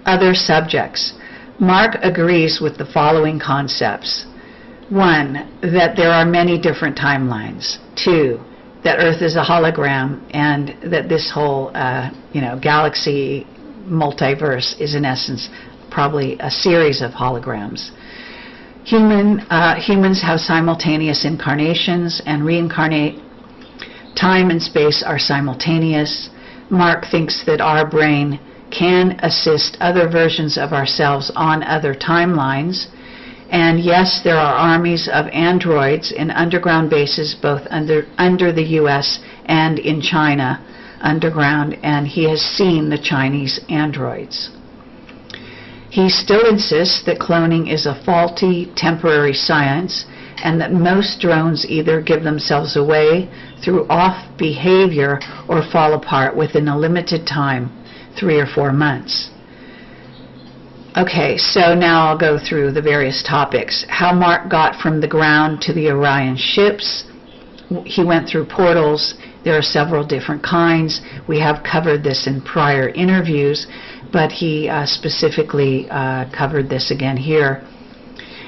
Other subjects. Mark agrees with the following concepts. 1. That there are many different timelines. 2. That Earth is a hologram, and that this whole galaxy multiverse is in essence probably a series of holograms. Humans have simultaneous incarnations and reincarnate. Time and space are simultaneous. Mark thinks that our brain can assist other versions of ourselves on other timelines. And yes, there are armies of androids in underground bases both under the US and in China underground, and he has seen the Chinese androids. He still insists that cloning is a faulty, temporary science, and that most drones either give themselves away through off behavior or fall apart within a limited time, 3 or 4 months. Okay, so now I'll go through the various topics. How Mark got from the ground to the Orion ships. He went through portals. There are several different kinds. We have covered this in prior interviews, but he specifically covered this again here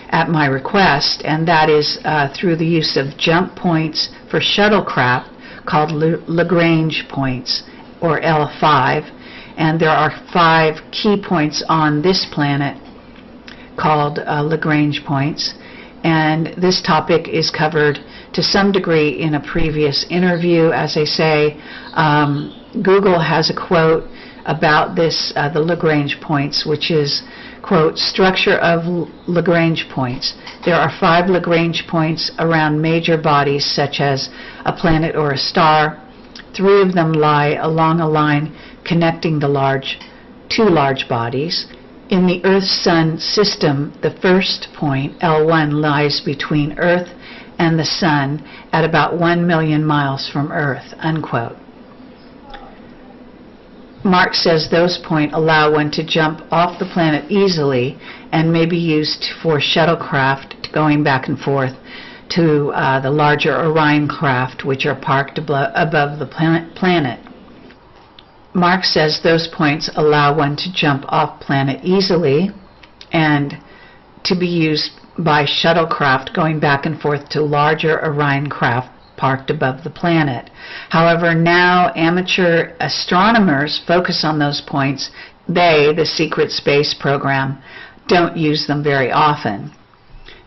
at my request, and that is through the use of jump points for shuttlecraft called Lagrange points, or L5. And there are 5 key points on this planet called Lagrange points. And this topic is covered to some degree in a previous interview. As I say, Google has a quote about this, the Lagrange points, which is, quote, structure of Lagrange points. There are 5 Lagrange points around major bodies such as a planet or a star. 3 of them lie along a line connecting the 2 large bodies. In the Earth-Sun system, the first point, L1, lies between Earth and the Sun at about 1 million miles from Earth, unquote. Mark says those points allow one to jump off the planet easily and may be used for shuttlecraft going back and forth to the larger Orion craft, which are parked above the planet. Mark says those points allow one to jump off planet easily and to be used by shuttlecraft going back and forth to larger Orion craft parked above the planet. However, now amateur astronomers focus on those points. They, the secret space program, don't use them very often.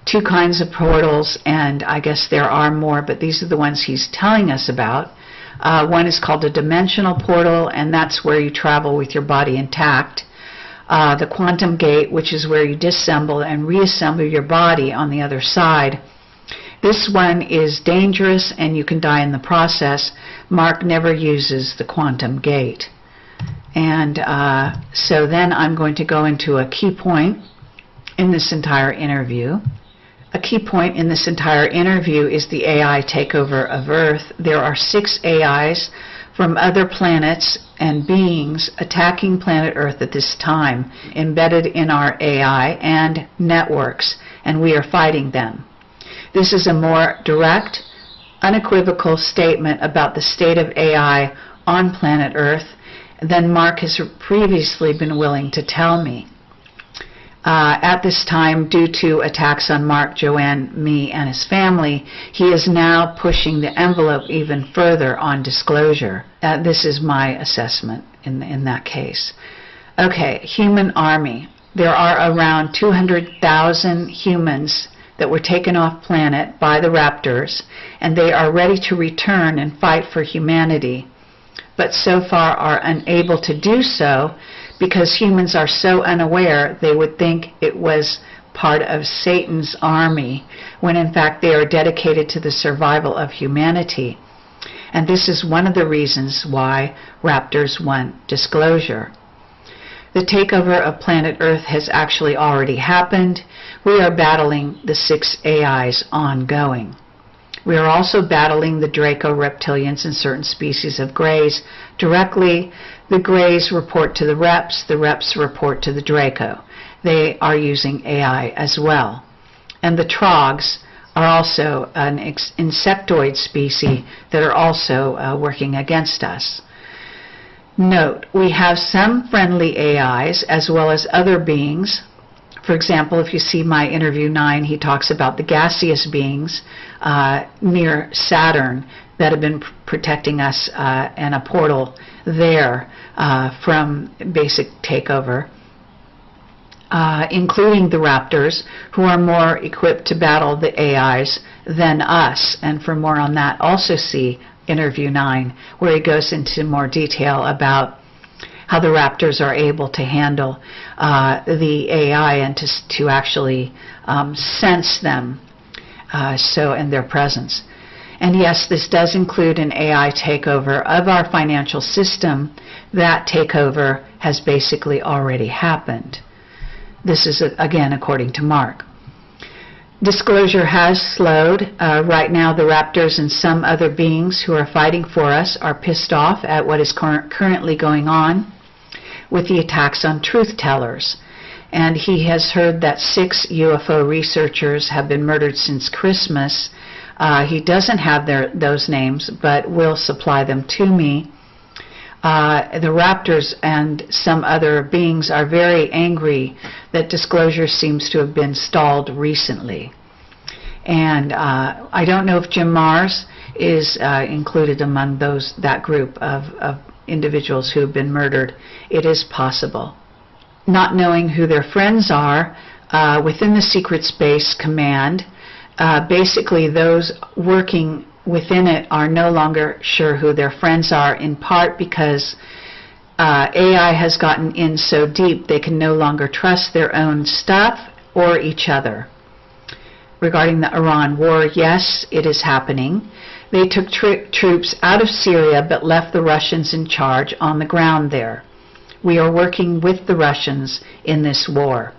2 kinds of portals, and I guess there are more, but these are the ones he's telling us about. One is called a dimensional portal, and that's where you travel with your body intact. The quantum gate, which is where you disassemble and reassemble your body on the other side. This one is dangerous, and you can die in the process. Mark never uses the quantum gate. And so then I'm going to go into a key point in this entire interview. A key point in this entire interview is the AI takeover of Earth. There are 6 AIs from other planets and beings attacking planet Earth at this time, embedded in our AI and networks, and we are fighting them. This is a more direct, unequivocal statement about the state of AI on planet Earth than Mark has previously been willing to tell me. At this time, due to attacks on Mark, Joanne, me, and his family, he is now pushing the envelope even further on disclosure. This is my assessment in that case. Okay, human army. There are around 200,000 humans that were taken off planet by the Raptors, and they are ready to return and fight for humanity, but so far are unable to do so because humans are so unaware they would think it was part of Satan's army, when in fact they are dedicated to the survival of humanity. And this is one of the reasons why Raptors want disclosure. The takeover of planet Earth has actually already happened. We are battling the 6 AIs ongoing. We are also battling the Draco reptilians and certain species of Greys directly. The Greys report to the Reps report to the Draco. They are using AI as well. And the Trogs are also an insectoid species that are also working against us. Note, we have some friendly AIs as well as other beings. For example, if you see my interview 9, he talks about the gaseous beings near Saturn that have been protecting us and a portal there from basic takeover, including the raptors, who are more equipped to battle the AIs than us. And for more on that, also see interview 9, where he goes into more detail about how the raptors are able to handle the AI and to actually sense them and their presence. And yes, this does include an AI takeover of our financial system. That takeover has basically already happened. This is, again, according to Mark. Disclosure has slowed. Right now, the raptors and some other beings who are fighting for us are pissed off at what is currently going on with the attacks on truth tellers. And he has heard that 6 UFO researchers have been murdered since Christmas. He doesn't have those names, but will supply them to me. The raptors and some other beings are very angry that disclosure seems to have been stalled recently. And I don't know if Jim Mars is included among that group of individuals who have been murdered. It is possible. Not knowing who their friends are within the Secret Space Command, basically those working within it are no longer sure who their friends are, in part because AI has gotten in so deep they can no longer trust their own stuff or each other. Regarding the Iran war, yes, it is happening. They took troops out of Syria but left the Russians in charge on the ground there. We are working with the Russians in this war,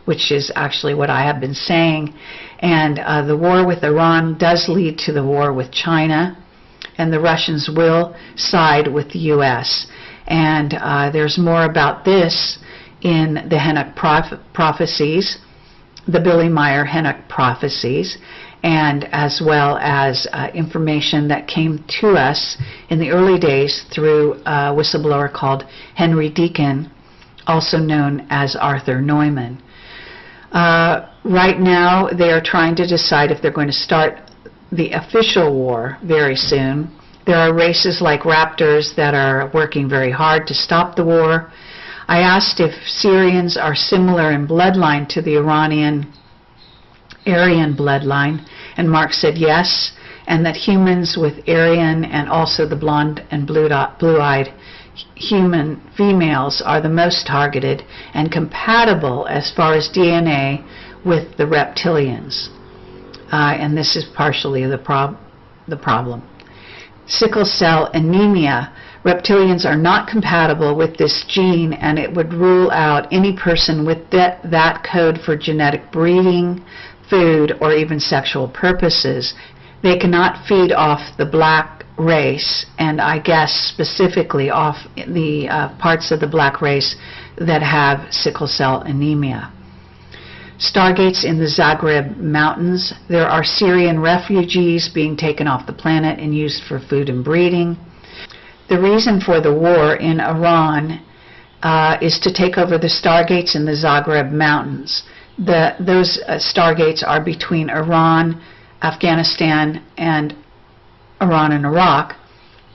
which is actually what I have been saying. And the war with Iran does lead to the war with China, and the Russians will side with the U.S. And there's more about this in the Henoch prophecies, the Billy Meyer Henoch prophecies, and as well as information that came to us in the early days through a whistleblower called Henry Deacon, also known as Arthur Neumann. Right now, they are trying to decide if they're going to start the official war very soon. There are races like raptors that are working very hard to stop the war. I asked if Syrians are similar in bloodline to the Iranian Aryan bloodline, and Mark said yes, and that humans with Aryan and also the blonde and blue-eyed human females are the most targeted and compatible as far as DNA with the reptilians. And this is partially the problem. Sickle cell anemia. Reptilians are not compatible with this gene, and it would rule out any person with that code for genetic breeding, food, or even sexual purposes. They cannot feed off the black race, and I guess specifically off the parts of the black race that have sickle cell anemia. Stargates in the Zagreb Mountains. There are Syrian refugees being taken off the planet and used for food and breeding. The reason for the war in Iran is to take over the Stargates in the Zagreb Mountains. Those Stargates are between Iran, Afghanistan, and Iran and Iraq,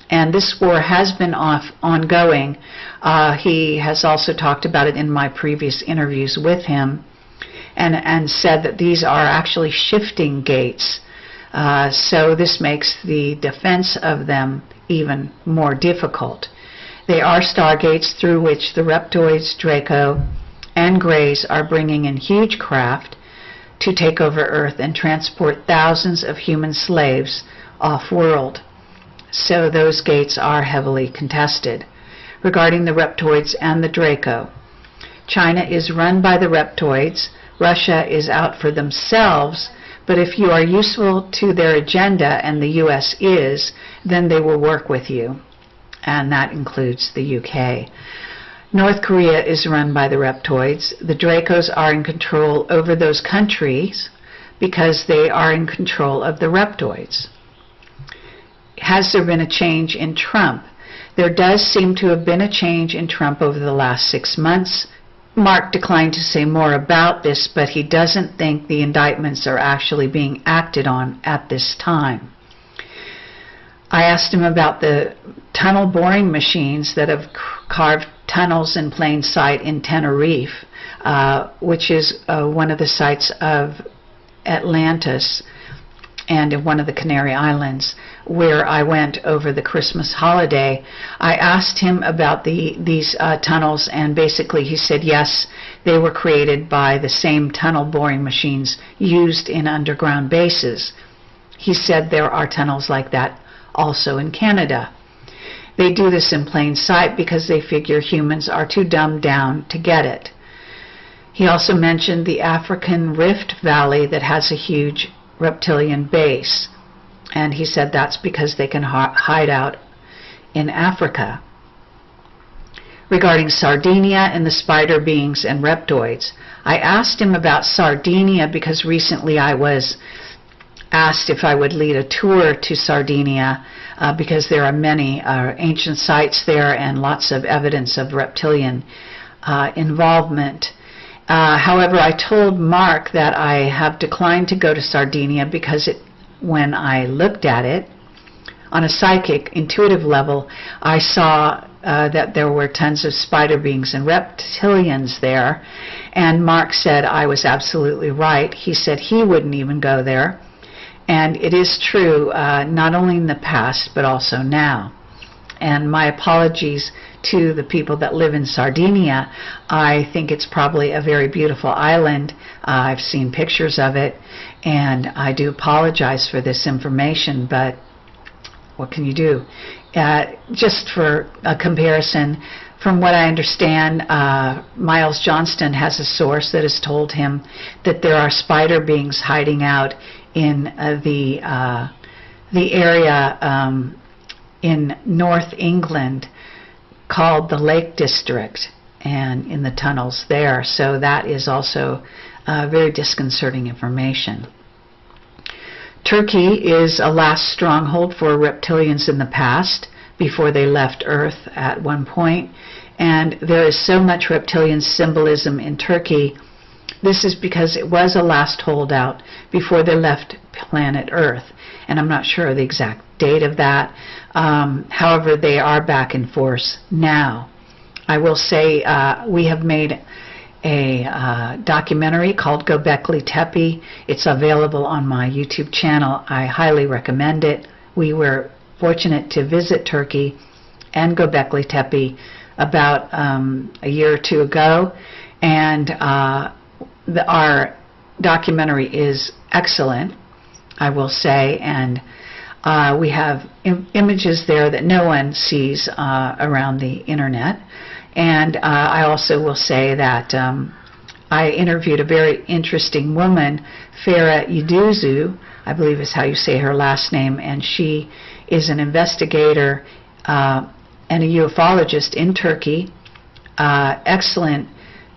and this war has been ongoing. He has also talked about it in my previous interviews with him, and said that these are actually shifting gates. So this makes the defense of them even more difficult. They are stargates through which the reptoids, Draco, and Greys are bringing in huge craft to take over Earth and transport thousands of human slaves off-world. So those gates are heavily contested. Regarding the reptoids and the Draco, China is run by the reptoids. Russia is out for themselves, but if you are useful to their agenda, and the U.S. is, then they will work with you, and that includes the UK. North Korea is run by the reptoids. The Dracos are in control over those countries because they are in control of the reptoids. Has there been a change in Trump? There does seem to have been a change in Trump over the last 6 months. Mark declined to say more about this, but he doesn't think the indictments are actually being acted on at this time. I asked him about the tunnel boring machines that have carved tunnels in plain sight in Tenerife, which is one of the sites of Atlantis and in one of the Canary Islands, where I went over the Christmas holiday. I asked him about these tunnels, and basically he said yes, they were created by the same tunnel boring machines used in underground bases. He said there are tunnels like that also in Canada. They do this in plain sight because they figure humans are too dumbed down to get it. He also mentioned the African Rift Valley that has a huge reptilian base, and he said that's because they can hide out in Africa. Regarding Sardinia and the spider beings and reptoids, I asked him about Sardinia because recently I was asked if I would lead a tour to Sardinia because there are many ancient sites there and lots of evidence of reptilian involvement. However, I told Mark that I have declined to go to Sardinia because when I looked at it on a psychic, intuitive level, I saw that there were tons of spider beings and reptilians there, and Mark said I was absolutely right. He said he wouldn't even go there, and it is true, not only in the past but also now. And my apologies to the people that live in Sardinia. I think it's probably a very beautiful island. I've seen pictures of it, and I do apologize for this information, but what can you do? Just for a comparison, from what I understand, Miles Johnston has a source that has told him that there are spider beings hiding out in the area in North England called the Lake District, and in the tunnels there. So that is also very disconcerting information. Turkey is a last stronghold for reptilians in the past, before they left Earth at one point, and there is so much reptilian symbolism in Turkey. This is because it was a last holdout before they left planet Earth, and I'm not sure the exact date of that. However, they are back in force now. I will say we have made a documentary called Göbekli Tepe. It's available on my YouTube channel. I highly recommend it. We were fortunate to visit Turkey and Göbekli Tepe about a year or two ago, and our documentary is excellent, I will say, and we have images there that no one sees around the internet. And I also will say that I interviewed a very interesting woman, Farah Yuduzu, I believe is how you say her last name, and she is an investigator and a ufologist in Turkey, excellent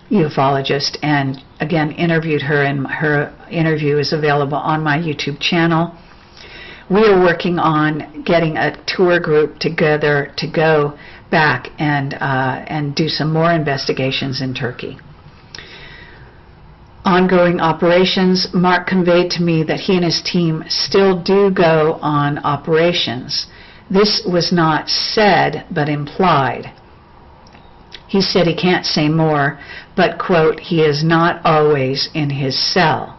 ufologist, and again interviewed her, and her interview is available on my YouTube channel. We are working on getting a tour group together to go back and do some more investigations in Turkey. Ongoing operations. Mark conveyed to me that he and his team still do go on operations. This was not said but implied. He said he can't say more, but, quote, he is not always in his cell.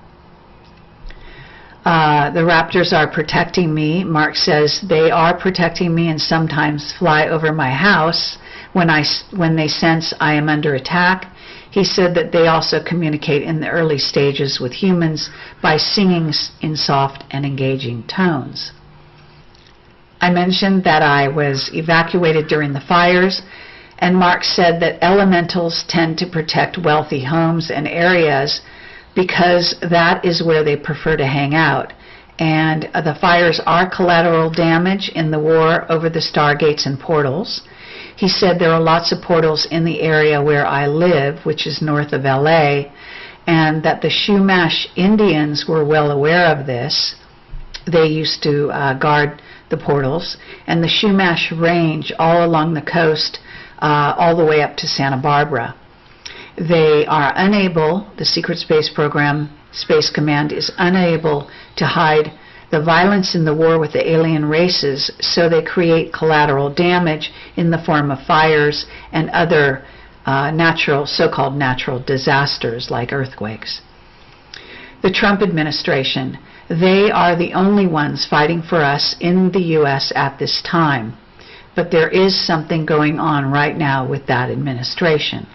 The raptors are protecting me. Mark says they are protecting me and sometimes fly over my house when they sense I am under attack. He said that they also communicate in the early stages with humans by singing in soft and engaging tones. I mentioned that I was evacuated during the fires, and Mark said that elementals tend to protect wealthy homes and areas because that is where they prefer to hang out. And the fires are collateral damage in the war over the stargates and portals. He said there are lots of portals in the area where I live, which is north of LA, and that the Chumash Indians were well aware of this. They used to guard the portals, and the Chumash Range all along the coast, all the way up to Santa Barbara. They are unable, the Secret Space Program, Space Command is unable to hide the violence in the war with the alien races, so they create collateral damage in the form of fires and other so-called natural disasters like earthquakes. The Trump administration, they are the only ones fighting for us in the U.S. at this time. But there is something going on right now with that administration.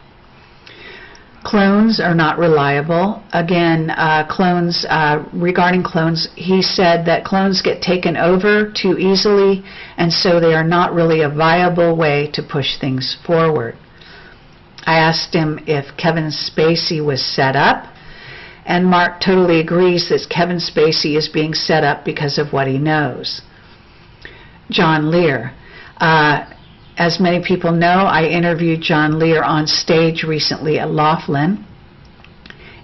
Clones are not reliable. Again, regarding clones, he said that clones get taken over too easily, and so they are not really a viable way to push things forward. I asked him if Kevin Spacey was set up, and Mark totally agrees that Kevin Spacey is being set up because of what he knows. John Lear. As many people know, I interviewed John Lear on stage recently at Laughlin,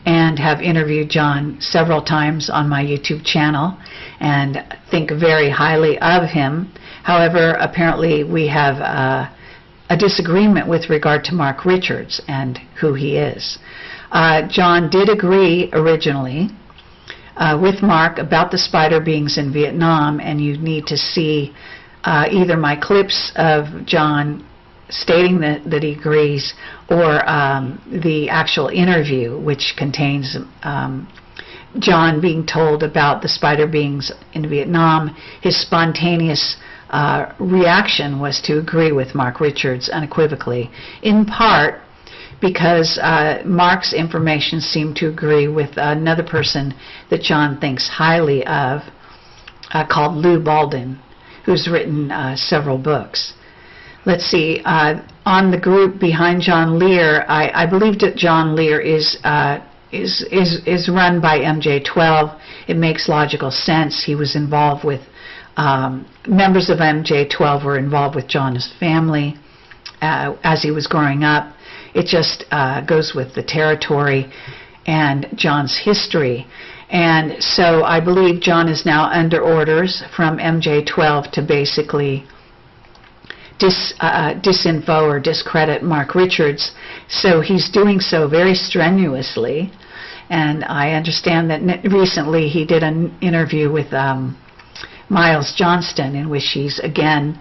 and have interviewed John several times on my YouTube channel and think very highly of him. However, apparently we have a disagreement with regard to Mark Richards and who he is. John did agree originally with Mark about the spider beings in Vietnam, and you need to see either my clips of John stating that he agrees, or the actual interview, which contains John being told about the spider beings in Vietnam. His spontaneous reaction was to agree with Mark Richards unequivocally, in part because Mark's information seemed to agree with another person that John thinks highly of, called Lou Baldwin, who's written several books. Let's see, on the group behind John Lear, I believe that John Lear is run by MJ12. It makes logical sense. He was involved with, members of MJ12 were involved with John's family as he was growing up. It just goes with the territory and John's history. And so I believe John is now under orders from MJ12 to basically disinfo or discredit Mark Richards. So he's doing so very strenuously. And I understand that recently he did an interview with Miles Johnston, in which he's again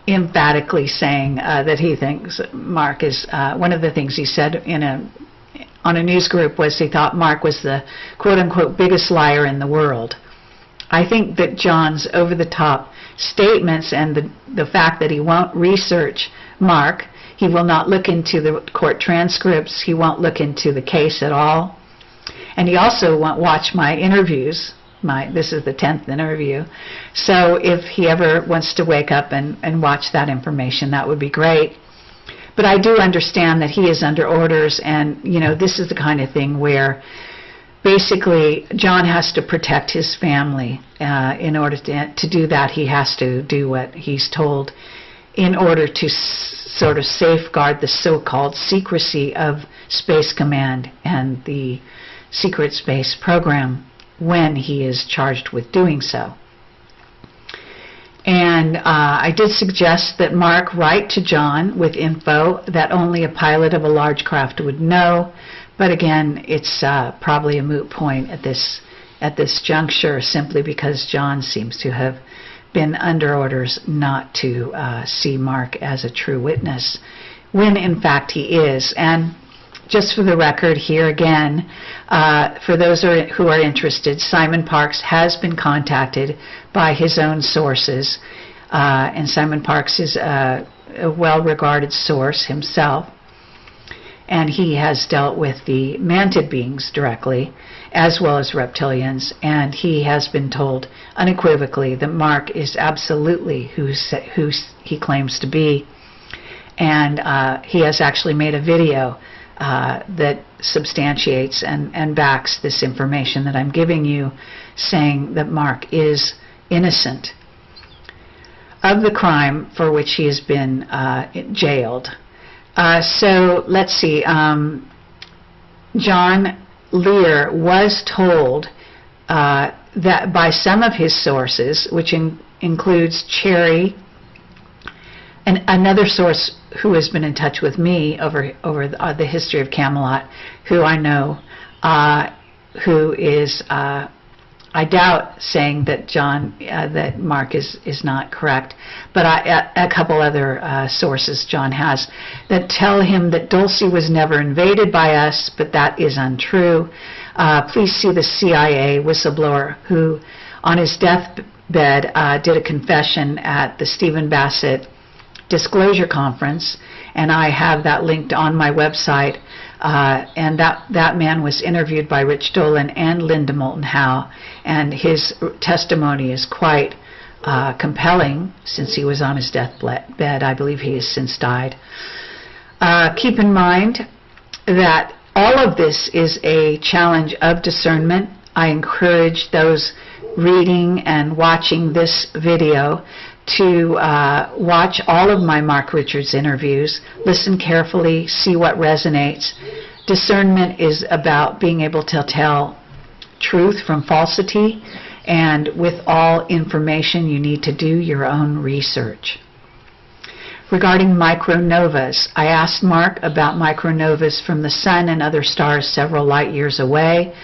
emphatically saying that he thinks Mark is, one of the things he said on a news group was he thought Mark was the quote-unquote biggest liar in the world. I think that John's over-the-top statements and the fact that he won't research Mark, he will not look into the court transcripts, he won't look into the case at all, and he also won't watch my interviews. This is the 10th interview. So if he ever wants to wake up and watch that information, that would be great. But I do understand that he is under orders, and this is the kind of thing where basically John has to protect his family. In order to do that, he has to do what he's told in order to sort of safeguard the so-called secrecy of Space Command and the Secret Space Program when he is charged with doing so. And I did suggest that Mark write to John with info that only a pilot of a large craft would know, but again, it's probably a moot point at this juncture, simply because John seems to have been under orders not to see Mark as a true witness, when in fact he is. And just for the record here again, for those who are interested, Simon Parkes has been contacted by his own sources, and Simon Parkes is a well-regarded source himself, and he has dealt with the mantid beings directly, as well as reptilians, and he has been told unequivocally that Mark is absolutely who he claims to be, and he has actually made a video that substantiates and backs this information that I'm giving you, saying that Mark is innocent of the crime for which he has been jailed. So let's see. John Lear was told that by some of his sources, which includes Cherry, and another source who has been in touch with me over the history of Camelot, who I know, who is, I doubt saying that that Mark is not correct, but a couple other sources John has that tell him that Dulce was never invaded by us, but that is untrue. Please see the CIA whistleblower who, on his deathbed, did a confession at the Stephen Bassett Disclosure Conference, and I have that linked on my website. And that man was interviewed by Rich Dolan and Linda Moulton Howe, and his testimony is quite compelling since he was on his deathbed. I believe he has since died. Keep in mind that all of this is a challenge of discernment. I encourage those reading and watching this video to watch all of my Mark Richards interviews, listen carefully, see what resonates. Discernment is about being able to tell truth from falsity, and with all information you need to do your own research. Regarding micronovas, I asked Mark about micronovas from the Sun and other stars several light years away.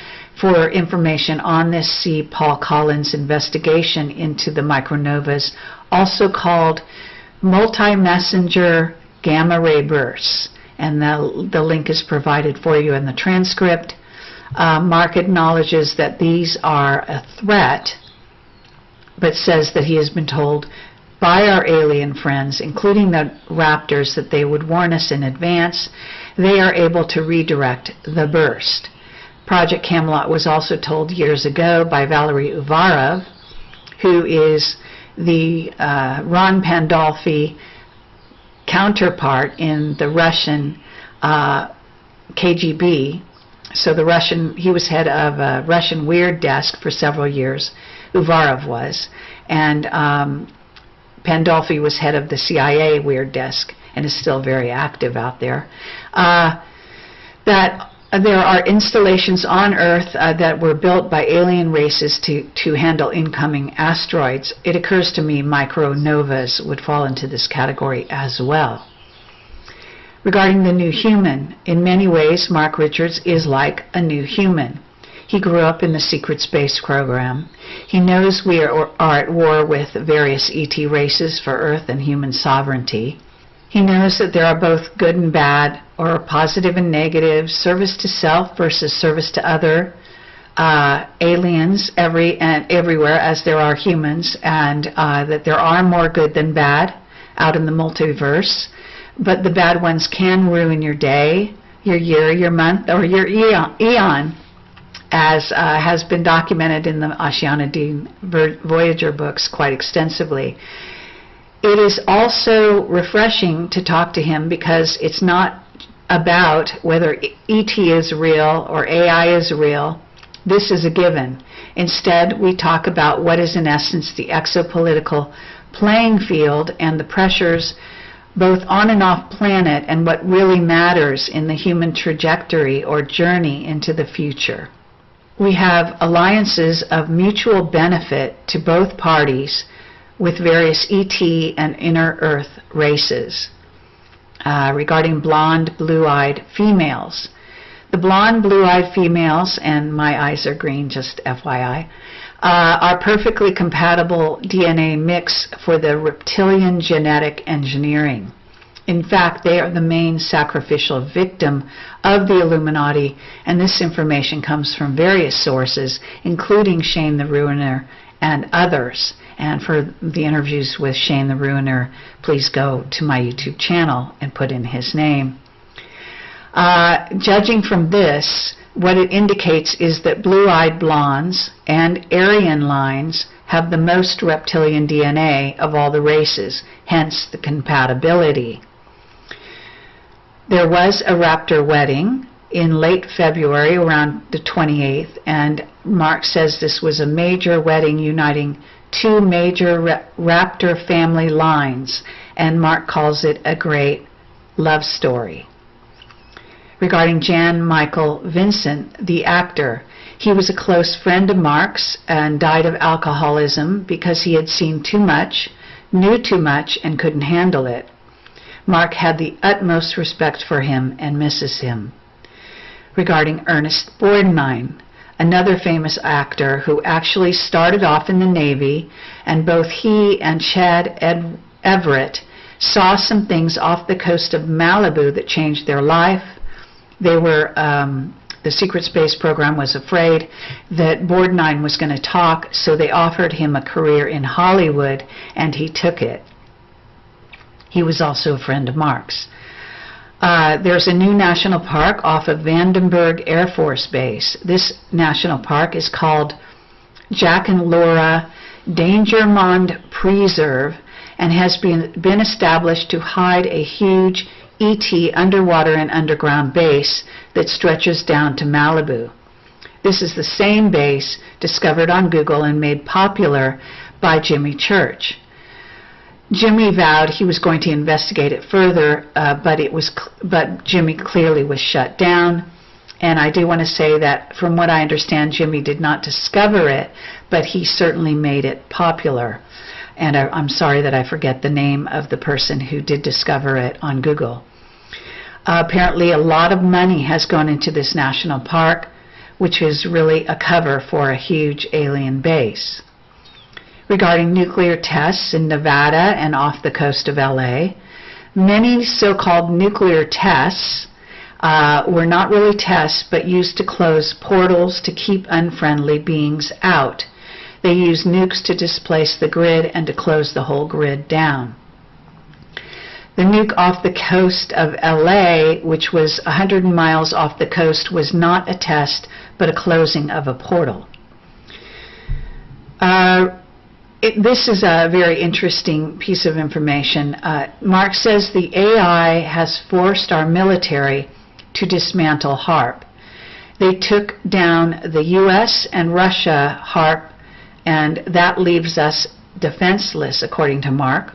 For information on this, see Paul Collins' investigation into the micronovas, also called multi-messenger gamma ray bursts, and the link is provided for you in the transcript. Mark acknowledges that these are a threat, but says that he has been told by our alien friends, including the Raptors, that they would warn us in advance. They are able to redirect the burst. Project Camelot was also told years ago by Valery Uvarov, who is the Ron Pandolfi counterpart in the Russian KGB. So he was head of a Russian Weird Desk for several years, Uvarov was, and Pandolfi was head of the CIA Weird Desk and is still very active out there. That there are installations on Earth that were built by alien races to handle incoming asteroids. It occurs to me micronovas would fall into this category as well. Regarding the new human, in many ways Mark Richards is like a new human. He grew up in the secret space program. He knows we are at war with various ET races for Earth and human sovereignty. He knows that there are both good and bad, or positive and negative, service to self versus service to other, aliens everywhere as there are humans, and that there are more good than bad out in the multiverse. But the bad ones can ruin your day, your year, your month, or your eon, as has been documented in the Oceana Dean Voyager books quite extensively. It is also refreshing to talk to him because it's not about whether ET is real or AI is real. This is a given. Instead, we talk about what is in essence the exopolitical playing field and the pressures both on and off planet and what really matters in the human trajectory or journey into the future. We have alliances of mutual benefit to both parties with various ET and inner Earth races. Regarding blonde, blue-eyed females. The blonde, blue-eyed females, and my eyes are green, just FYI, are perfectly compatible DNA mix for the reptilian genetic engineering. In fact, they are the main sacrificial victim of the Illuminati, and this information comes from various sources, including Shane the Ruiner and others. And for the interviews with Shane the Ruiner, please go to my YouTube channel and put in his name. Judging from this, what it indicates is that blue-eyed blondes and Aryan lines have the most reptilian DNA of all the races, hence the compatibility. There was a raptor wedding in late February, around the 28th, and Mark says this was a major wedding uniting two major raptor family lines, and Mark calls it a great love story. Regarding Jan Michael Vincent, the actor, he was a close friend of Mark's and died of alcoholism because he had seen too much, knew too much, and couldn't handle it. Mark had the utmost respect for him and misses him. Regarding Ernest Borgnine, another famous actor who actually started off in the Navy, and both he and Chad Everett saw some things off the coast of Malibu that changed their life. They were, the secret space program was afraid that Borgnine was going to talk, so they offered him a career in Hollywood, and he took it. He was also a friend of Mark's. There's a new national park off of Vandenberg Air Force Base. This national park is called Jack and Laura Dangermond Preserve and has been established to hide a huge ET underwater and underground base that stretches down to Malibu. This is the same base discovered on Google and made popular by Jimmy Church. Jimmy vowed he was going to investigate it further, but Jimmy clearly was shut down. And I do want to say that from what I understand, Jimmy did not discover it, but he certainly made it popular. And I'm sorry that I forget the name of the person who did discover it on Google. Apparently a lot of money has gone into this national park, which is really a cover for a huge alien base. Regarding nuclear tests in Nevada and off the coast of LA, many so-called nuclear tests were not really tests, but used to close portals to keep unfriendly beings out. They used nukes to displace the grid and to close the whole grid down. The nuke off the coast of LA, which was 100 miles off the coast, was not a test, but a closing of a portal. This is a very interesting piece of information. Mark says the AI has forced our military to dismantle HAARP. They took down the U.S. and Russia HAARP, and that leaves us defenseless, according to Mark.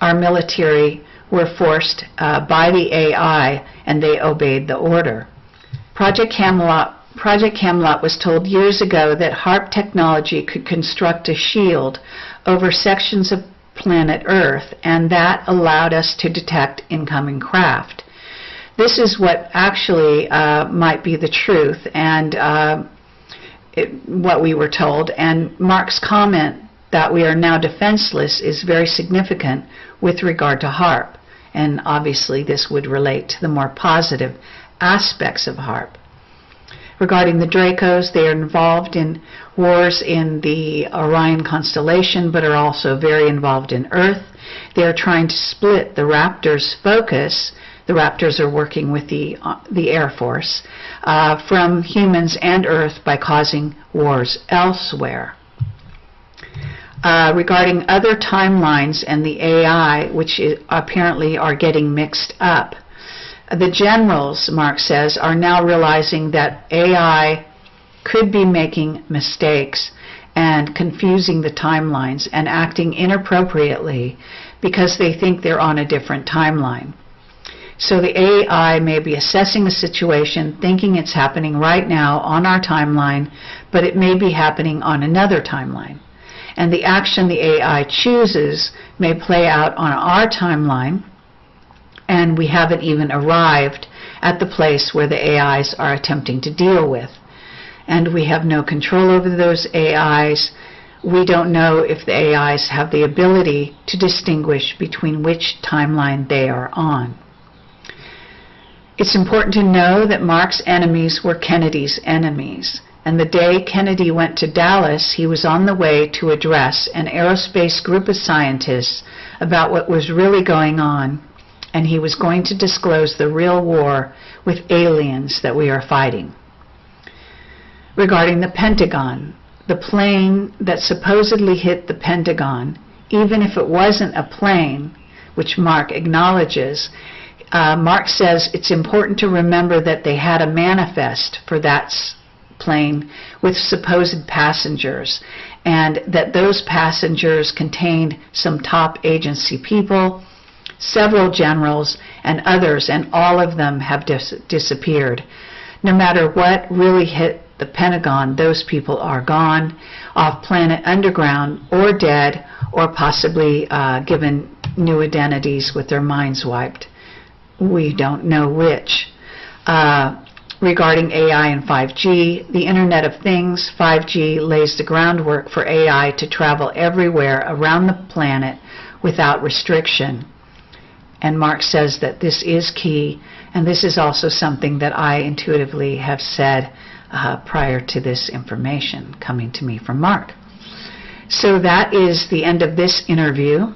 Our military were forced by the AI, and they obeyed the order. Project Camelot was told years ago that HAARP technology could construct a shield over sections of planet Earth, and that allowed us to detect incoming craft. This is what actually might be the truth, and what we were told. And Mark's comment that we are now defenseless is very significant with regard to HAARP, and obviously this would relate to the more positive aspects of HAARP. Regarding the Dracos, they are involved in wars in the Orion constellation, but are also very involved in Earth. They are trying to split the Raptors' focus. The Raptors are working with the Air Force from humans and Earth by causing wars elsewhere. Regarding other timelines and the AI, which apparently are getting mixed up, the generals, Mark says, are now realizing that AI could be making mistakes and confusing the timelines and acting inappropriately because they think they're on a different timeline. So the AI may be assessing a situation, thinking it's happening right now on our timeline, but it may be happening on another timeline. And the action the AI chooses may play out on our timeline, and we haven't even arrived at the place where the AIs are attempting to deal with. And we have no control over those AIs. We don't know if the AIs have the ability to distinguish between which timeline they are on. It's important to know that Mark's enemies were Kennedy's enemies. And the day Kennedy went to Dallas, he was on the way to address an aerospace group of scientists about what was really going on, and he was going to disclose the real war with aliens that we are fighting. Regarding the Pentagon, the plane that supposedly hit the Pentagon, even if it wasn't a plane, which Mark acknowledges, Mark says it's important to remember that they had a manifest for that plane with supposed passengers, and that those passengers contained some top agency people, several generals, and others, and all of them have disappeared. No matter what really hit the Pentagon, those people are gone, off-planet, underground, or dead, or possibly given new identities with their minds wiped. We don't know which. Regarding AI and 5G, the Internet of Things, 5G lays the groundwork for AI to travel everywhere around the planet without restriction. And Mark says that this is key, and this is also something that I intuitively have said prior to this information coming to me from Mark. So that is the end of this interview.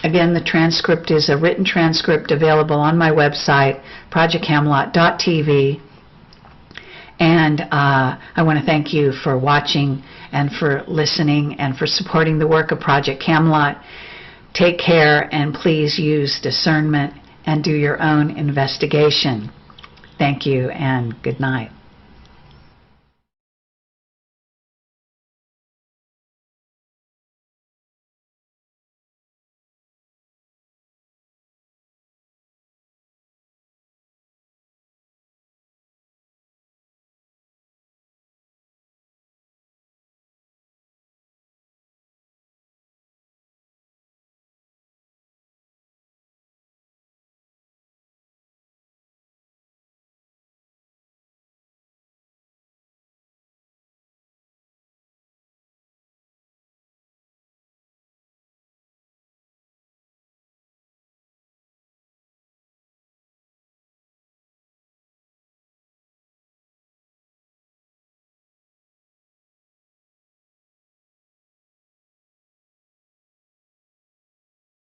Again, the transcript is a written transcript available on my website, projectcamelot.tv. And I want to thank you for watching and for listening and for supporting the work of Project Camelot. Take care, and please use discernment and do your own investigation. Thank you, and good night.